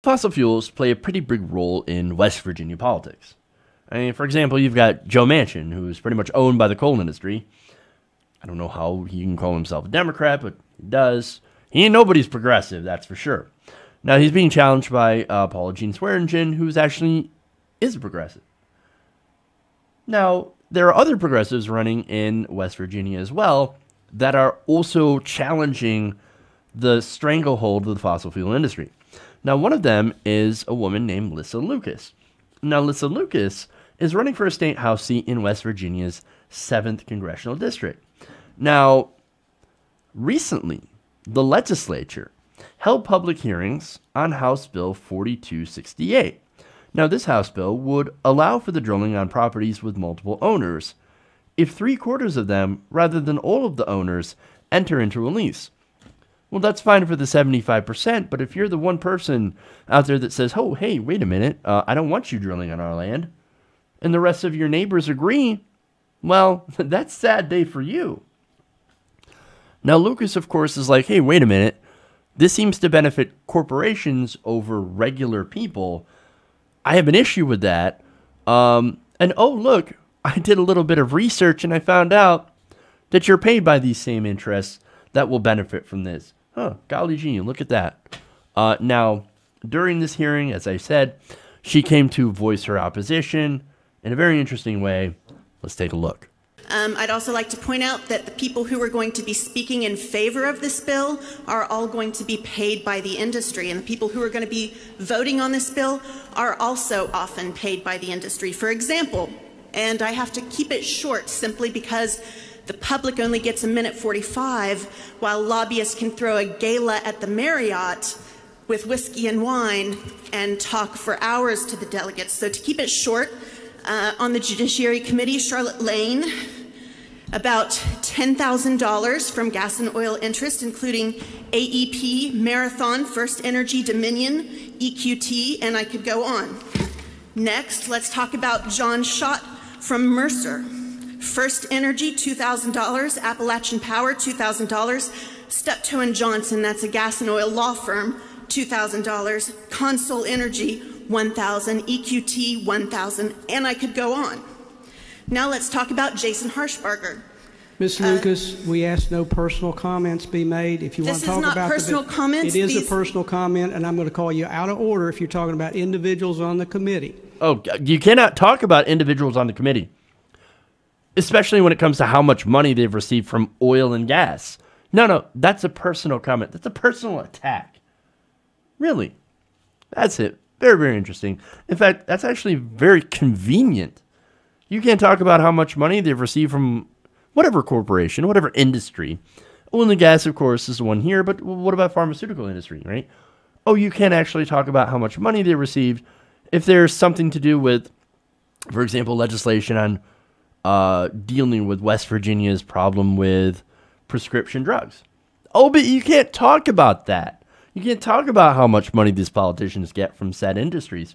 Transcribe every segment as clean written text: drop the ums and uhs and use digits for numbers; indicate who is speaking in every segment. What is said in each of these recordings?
Speaker 1: Fossil fuels play a pretty big role in West Virginia politics. I mean, for example, you've got Joe Manchin, who's pretty much owned by the coal industry. I don't know how he can call himself a Democrat, but he does. He ain't nobody's progressive, that's for sure. Now, he's being challenged by Paula Jean Swearengin, who's actually is a progressive. Now, there are other progressives running in West Virginia as well that are also challenging the stranglehold of the fossil fuel industry. Now, one of them is a woman named Lissa Lucas. Now, Lissa Lucas is running for a state house seat in West Virginia's 7th congressional district. Now, recently, the legislature held public hearings on House Bill 4268. Now, this House bill would allow for the drilling on properties with multiple owners if 3/4 of them, rather than all of the owners, enter into a lease. Well, that's fine for the 75%, but if you're the one person out there that says, oh, hey, wait a minute, I don't want you drilling on our land, and the rest of your neighbors agree, well, that's a sad day for you. Now, Lucas, of course, is like, hey, wait a minute, this seems to benefit corporations over regular people. I have an issue with that. And oh, look, I did a little bit of research and I found out that you're paid by these same interests that will benefit from this. Huh, golly gee, look at that. Now, during this hearing, as I said, she came to voice her opposition in a very interesting way. Let's take a look.
Speaker 2: I'd also like to point out that the people who are going to be speaking in favor of this bill are all going to be paid by the industry, and the people who are going to be voting on this bill are also often paid by the industry. For example, and I have to keep it short simply because the public only gets 1:45, while lobbyists can throw a gala at the Marriott with whiskey and wine and talk for hours to the delegates. So to keep it short, on the Judiciary Committee, Charlotte Lane, about $10,000 from gas and oil interests, including AEP, Marathon, First Energy, Dominion, EQT, and I could go on. Next, let's talk about John Shott from Mercer. First Energy, $2,000. Appalachian Power, $2,000. Steptoe and Johnson, that's a gas and oil law firm, $2,000. Consol Energy, $1,000. EQT, $1,000. And I could go on. Now let's talk about Jason Harshbarger.
Speaker 3: Ms. Lucas, we ask no personal comments be made. If you want to talk about
Speaker 2: this is not personal comments.
Speaker 3: it is a personal comment, and I'm going to call you out of order if you're talking about individuals on the committee.
Speaker 1: Oh, you cannot talk about individuals on the committee, especially when it comes to how much money they've received from oil and gas. No, that's a personal comment. That's a personal attack. Really. That's it. Very, very interesting. In fact, that's actually very convenient. You can't talk about how much money they've received from whatever corporation, whatever industry. Oil and gas, of course, is the one here, but what about pharmaceutical industry, right? Oh, you can't actually talk about how much money they received if there's something to do with, for example, legislation on dealing with West Virginia's problem with prescription drugs. Oh, but you can't talk about that. You can't talk about how much money these politicians get from said industries.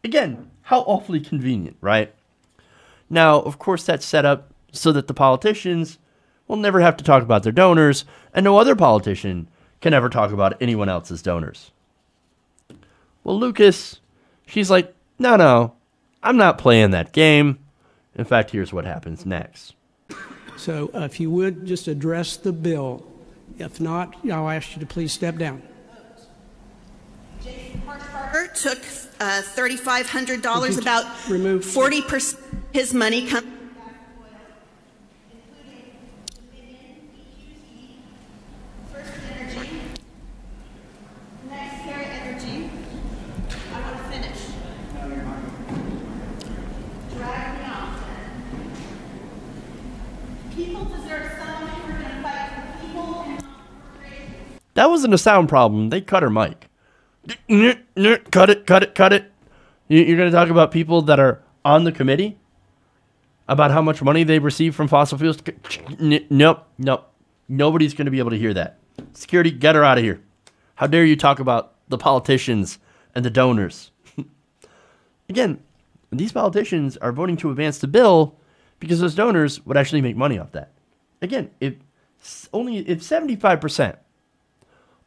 Speaker 1: Again, how awfully convenient, right? Now, of course, that's set up so that the politicians will never have to talk about their donors, and no other politician can ever talk about anyone else's donors. Well, Lucas, she's like, no, I'm not playing that game. In fact, here's what happens next.
Speaker 3: So if you would just address the bill. If not, I'll ask you to please step down.
Speaker 2: Jason Harshbarger took $3,500, about 40% of his money comes from gas and oil, including Dominion, EQT, First Energy, Next Era Energy. I want to finish. Drag me off. People deserve someone who are going to fight for people and not corporations.
Speaker 1: That wasn't a sound problem. They cut her mic. Cut it. You're going to talk about people that are on the committee? About how much money they receive from fossil fuels? Nope. Nobody's going to be able to hear that. Security, get her out of here. How dare you talk about the politicians and the donors? Again, these politicians are voting to advance the bill because those donors would actually make money off that. Again, if 75%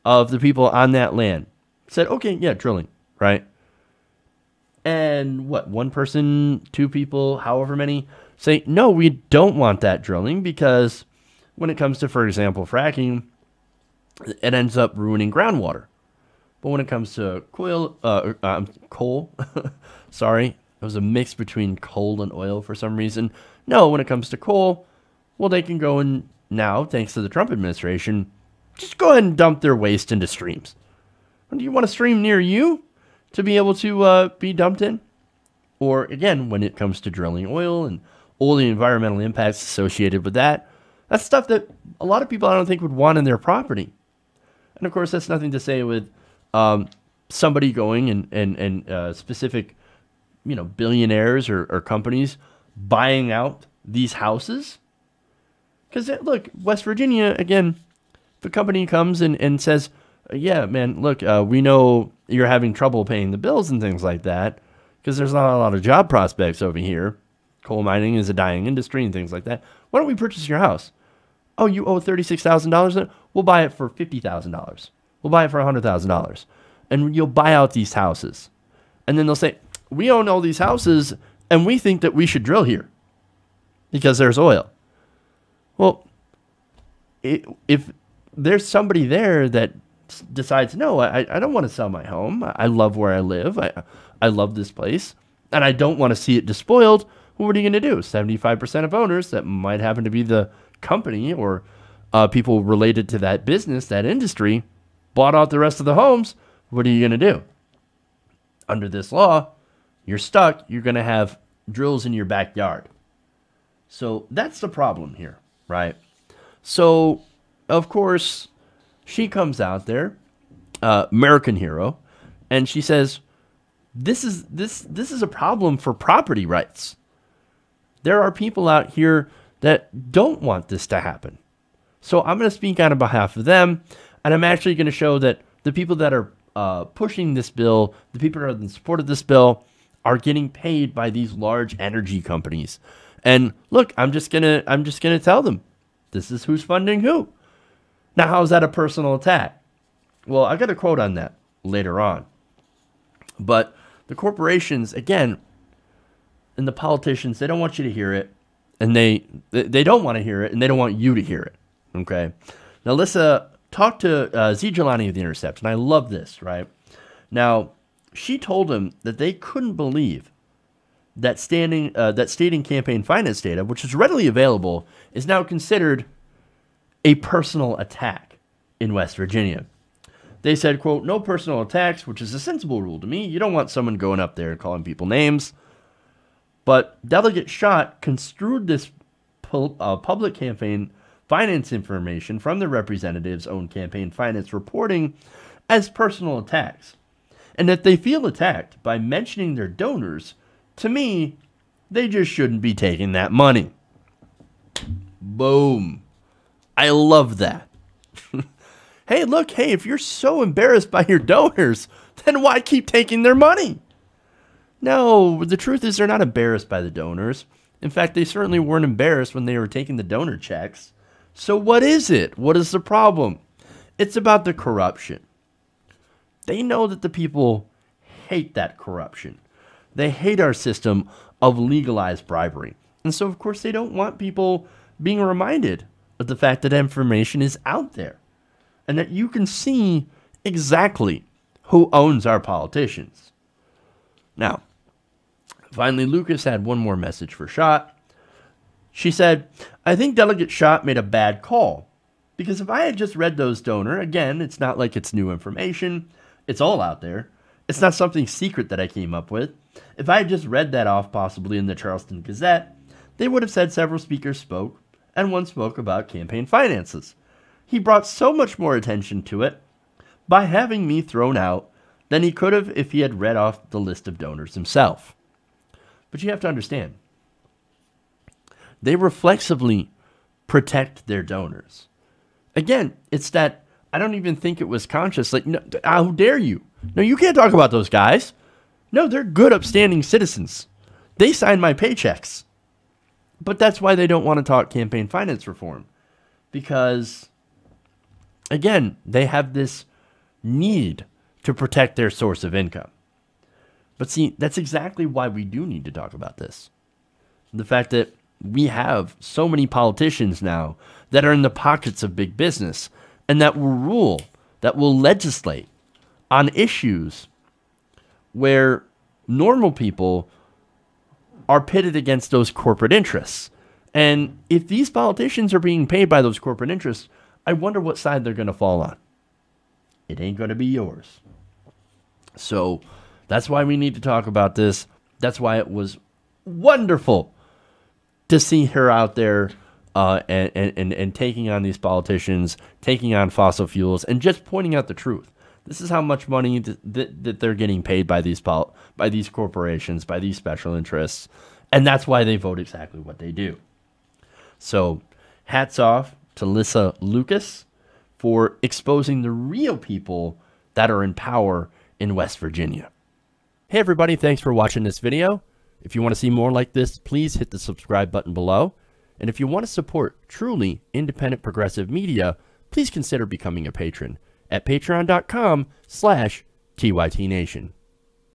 Speaker 1: of the people on that land said, okay, yeah, drilling, right? And what, one person, two people, however many, say, no, we don't want that drilling because when it comes to, for example, fracking, it ends up ruining groundwater. But when it comes to coal, sorry, it was a mix between coal and oil for some reason. No, when it comes to coal, well, they can go and now, thanks to the Trump administration, just go ahead and dump their waste into streams. Do you want a stream near you to be able to be dumped in? Or again, when it comes to drilling oil and all the environmental impacts associated with that, that's stuff that a lot of people I don't think would want in their property. And of course, that's nothing to say with somebody going and specific, billionaires or companies buying out these houses. Because look, West Virginia, again, the company comes and says, yeah, man, look, we know you're having trouble paying the bills and things like that because there's not a lot of job prospects over here. Coal mining is a dying industry and things like that. Why don't we purchase your house? Oh, you owe $36,000? We'll buy it for $50,000. We'll buy it for $100,000. And you'll buy out these houses. And then they'll say, we own all these houses and we think that we should drill here because there's oil. Well, if there's somebody there that decides, no, I don't want to sell my home. I love where I live. I love this place. And I don't want to see it despoiled. Well, what are you going to do? 75% of owners that might happen to be the company or people related to that business, that industry, bought out the rest of the homes. What are you going to do? Under this law, you're stuck. You're going to have drills in your backyard. So that's the problem here, right? So, of course, she comes out there, American hero, and she says, this is a problem for property rights. There are people out here that don't want this to happen. So I'm going to speak on behalf of them, and I'm actually going to show that the people that are pushing this bill, the people that are in support of this bill, are getting paid by these large energy companies. And look, I'm just gonna tell them this is who's funding who. Now, how is that a personal attack? Well, I got a quote on that later on. But the corporations, again, and the politicians, they don't want you to hear it, and they don't want to hear it, and they don't want you to hear it. Okay. Now, let's talk to Z Jelani of The Intercept, and I love this, right? Now, she told him that they couldn't believe that stating campaign finance data, which is readily available, is now considered a personal attack in West Virginia. They said, quote, no personal attacks, which is a sensible rule to me. You don't want someone going up there and calling people names. But Delegate Shott construed this public campaign finance information from the representative's own campaign finance reporting as personal attacks. And if they feel attacked by mentioning their donors, to me, they just shouldn't be taking that money. Boom. I love that. Hey, look, hey, if you're so embarrassed by your donors, then why keep taking their money? No, the truth is they're not embarrassed by the donors. In fact, they certainly weren't embarrassed when they were taking the donor checks. So what is it? What is the problem? It's about the corruption. They know that the people hate that corruption. They hate our system of legalized bribery. And so, of course, they don't want people being reminded of the fact that information is out there and that you can see exactly who owns our politicians. Now, finally, Lucas had one more message for Shott. She said, I think Delegate Shott made a bad call because if I had just read those donor, again, it's not like it's new information. It's all out there. It's not something secret that I came up with. If I had just read that off possibly in the Charleston Gazette, they would have said several speakers spoke, and one spoke about campaign finances. He brought so much more attention to it by having me thrown out than he could have if he had read off the list of donors himself. But you have to understand, they reflexively protect their donors. Again, it's that I don't even think it was conscious. Like, no, how dare you? No, you can't talk about those guys. No, they're good, upstanding citizens. They sign my paychecks. But that's why they don't want to talk campaign finance reform. Because, again, they have this need to protect their source of income. But see, that's exactly why we do need to talk about this. The fact that we have so many politicians now that are in the pockets of big business and that will rule, that will legislate on issues where normal people are pitted against those corporate interests. And if these politicians are being paid by those corporate interests, I wonder what side they're going to fall on. It ain't going to be yours. So that's why we need to talk about this. That's why it was wonderful to see her out there and taking on these politicians, taking on fossil fuels, and just pointing out the truth. This is how much money that they're getting paid by these corporations, by these special interests, and that's why they vote exactly what they do. So, hats off to Lissa Lucas for exposing the real people that are in power in West Virginia. Hey everybody, thanks for watching this video. If you want to see more like this, please hit the subscribe button below. And if you want to support truly independent progressive media, please consider becoming a patron at patreon.com/TYTNation.